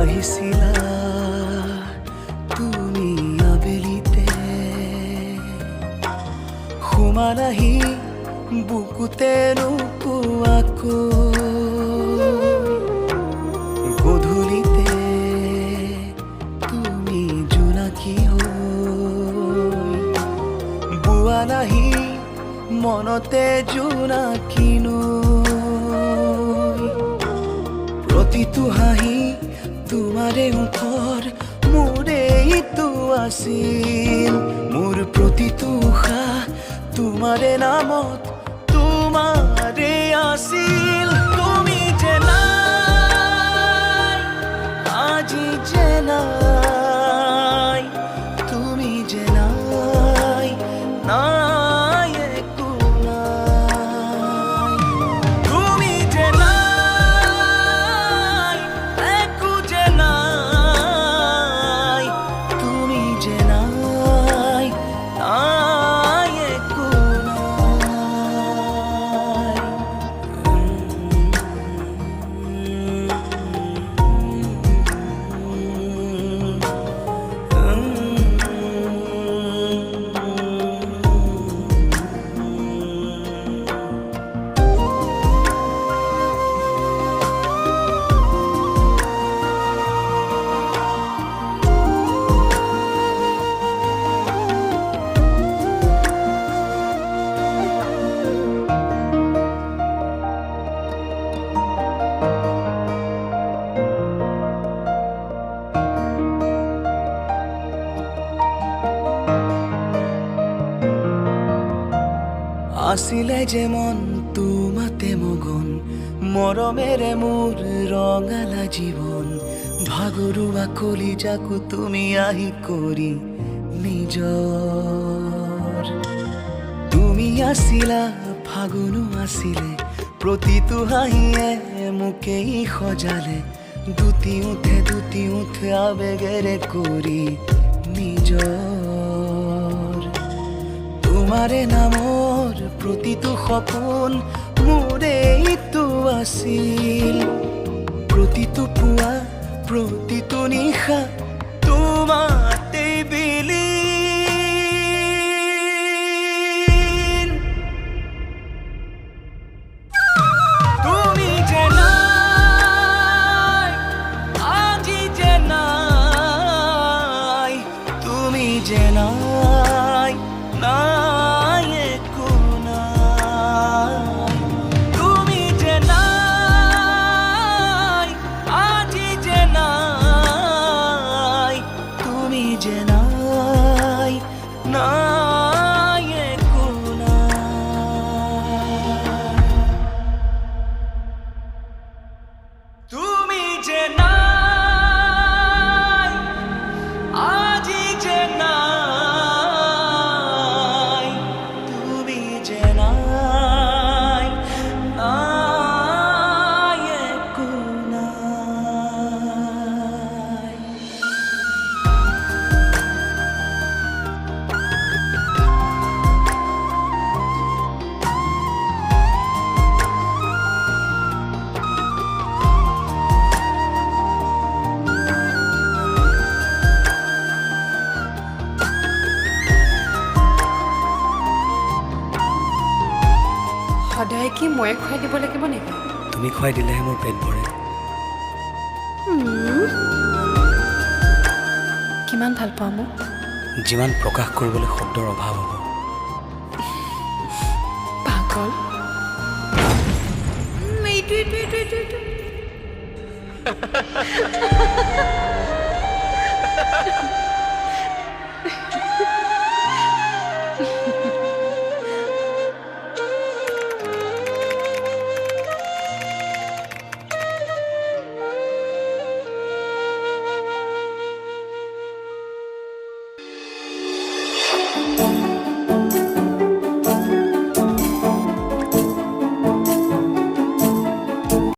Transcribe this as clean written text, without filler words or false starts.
আহিছিলা তুমি আবেলিতে সোমালাহি বুকুতে নোপোৱাকৈ গধূলিতে তুমি জোনাকী হৈ বোৱালাহি মনতে জোনাকী নৈ প্ৰতিটো হাঁহি তোমাৰে ওঠৰ মোৰে ইটো আছিল মোৰ প্ৰতিটো উশাহ তোমাৰে নামত তোমাৰে আছিল তুমি যে নাই আজি যে নাই তুমি যে নাই নাই একো নাই তুমি যে নাই একো যে নাই তুমি যে নাই নাই একো আছিলে যে মন তোমাতে মগন মৰমেৰে মোৰ ৰঙালা জীৱন ভাগৰুৱা কলিজাকো তুমি আহি কৰি নিজৰ তুমি আছিলা ফাগুনো আছিলে প্ৰতিটো হাঁহিয়ে মোকেই সজালে দুটি উঠে আবেগেৰে কৰি নিজৰ তোমাৰে নামৰ প্ৰতিটো সপোন মোৰে ইটো আছিল প্ৰতিটো পুৱা প্ৰতিটো নিশা তোমাতে বিলীন তুমি যে নাই আজি যে নাই তুমি যে নাই নাই একো নাই তুমি যে নাই আজি যে নাই তুমি যে নাই নাই একো নাই তুমি যে নাই আজি যে নাই তুমি যে নাই নাই একো নাই সদায় কি মই খুৱাই দিব লাগিব নেকি তুমি খুৱাই দিলেহে মোৰ পেট ভৰে কিমান ভাল পাওঁ মোক যিমান প্ৰকাশ কৰিবলৈ শব্দৰ অভাৱ হ'ব পাগল এইটো